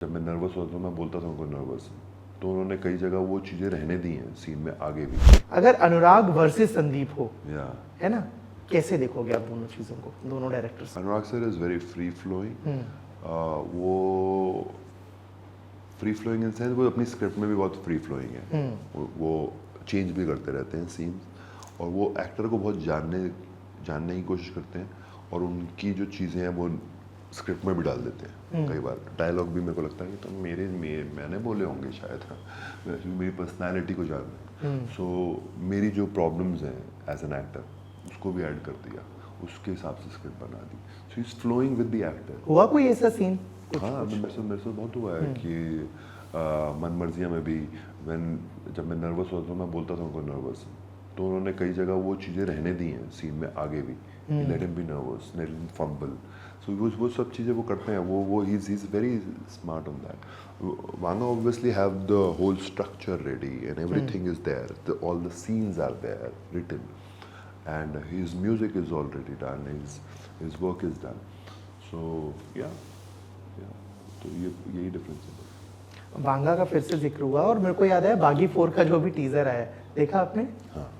जब मैं नर्वस होता था मैं बोलता था उनको नर्वस, तो उन्होंने कई जगह वो चीज़ें रहने दी हैं सीन में आगे भी। अगर अनुराग वर्सेस संदीप हो, या है ना, कैसे देखोगे आप दोनों चीज़ों को, दोनों directors? Anurag sir is very free flowing. वो फ्री फ्लोइंग इन सेंस वो अपनी स्क्रिप्ट में भी बहुत फ्री फ्लोइंग है। वो चेंज भी करते रहते हैं सीन्स, और वो एक्टर को बहुत जानने की कोशिश करते हैं, और उनकी जो चीज़ें हैं वो स्क्रिप्ट में भी डाल देते हैं। कई बार डायलॉग भी मेरे को लगता है कि तो मैंने बोले होंगे शायद, मेरी पर्सनालिटी को जानना। सो मेरी जो प्रॉब्लम्स हैं एज एन एक्टर उसको भी ऐड कर दिया, उसके हिसाब से स्क्रिप्ट बना दी। So is flowing with the actor. हुआ कोई ऐसा सीन? हाँ, मेरे से बहुत हुआ है कि मन मर्जिया में भी जब मैं नर्वस होता था मैं बोलता था उनको नर्वस, तो उन्होंने कई जगह वो चीज़ें रहने दी हैं सीन में आगे भी। Let him be nervous, let him fumble. So वो सब चीज़ें वो करते हैं। वो ही is very smart on that. Vanga obviously have the whole structure ready and everything is there, all the scenes are there written, and his music is already done, his work is done. So या तो यही difference है। वांगा का फिर से जिक्र हुआ, और मेरे को याद है बागी 4 का जो भी टीजर आया, देखा आपने? हाँ,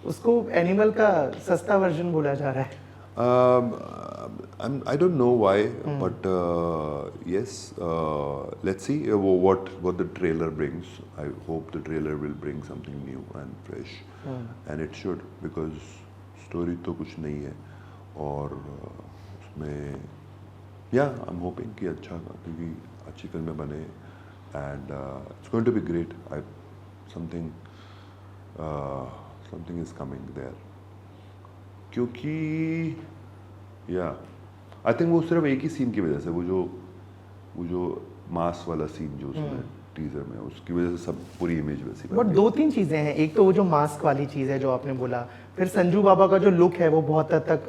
उसको एनिमल का सस्ता वर्जन बोला जा रहा है। I don't know why, but yes, let's see what the trailer brings. I hope the trailer will bring something new and fresh, and it should, because story तो कुछ नहीं है, और उसमें I'm hoping कि अच्छा, क्योंकि अच्छी फिल्में बने, and it's going to be great. Something is coming there, क्योंकि आई थिंक वो सिर्फ एक ही सीन की वजह से, वो जो मास वाला सीन जो उसमें टीजर में, उसकी वजह से सब पूरी इमेज वैसी बन बट गई। 2-3 चीजें हैं। एक तो वो जो मास्क वाली चीज है जो आपने बोला, फिर संजू बाबा का जो लुक है वो बहुत हद तक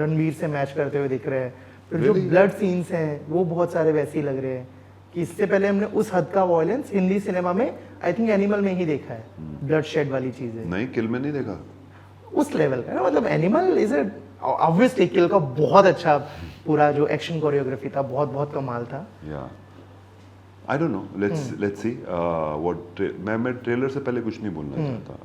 रणवीर से मैच करते हुए दिख रहे हैं। फिर जो Really? ब्लड सीन्स हैं वो बहुत सारे वैसे ही लग रहे हैं कि इससे पहले हमने उस हद का वायलेंस हिंदी सिनेमा में आई थिंक एनिमल में ही देखा है। ब्लड शेड वाली चीजें नहीं, किल में नहीं देखा। उस लेवल का ना, मतलब एनिमल इज ऑब्वियसली किल का बहुत अच्छा पूरा जो एक्शन कोरियोग्राफी था बहुत कमाल था। I don't know, let's see what. मैं ट्रेलर से पहले कुछ नहीं बोलना चाहता।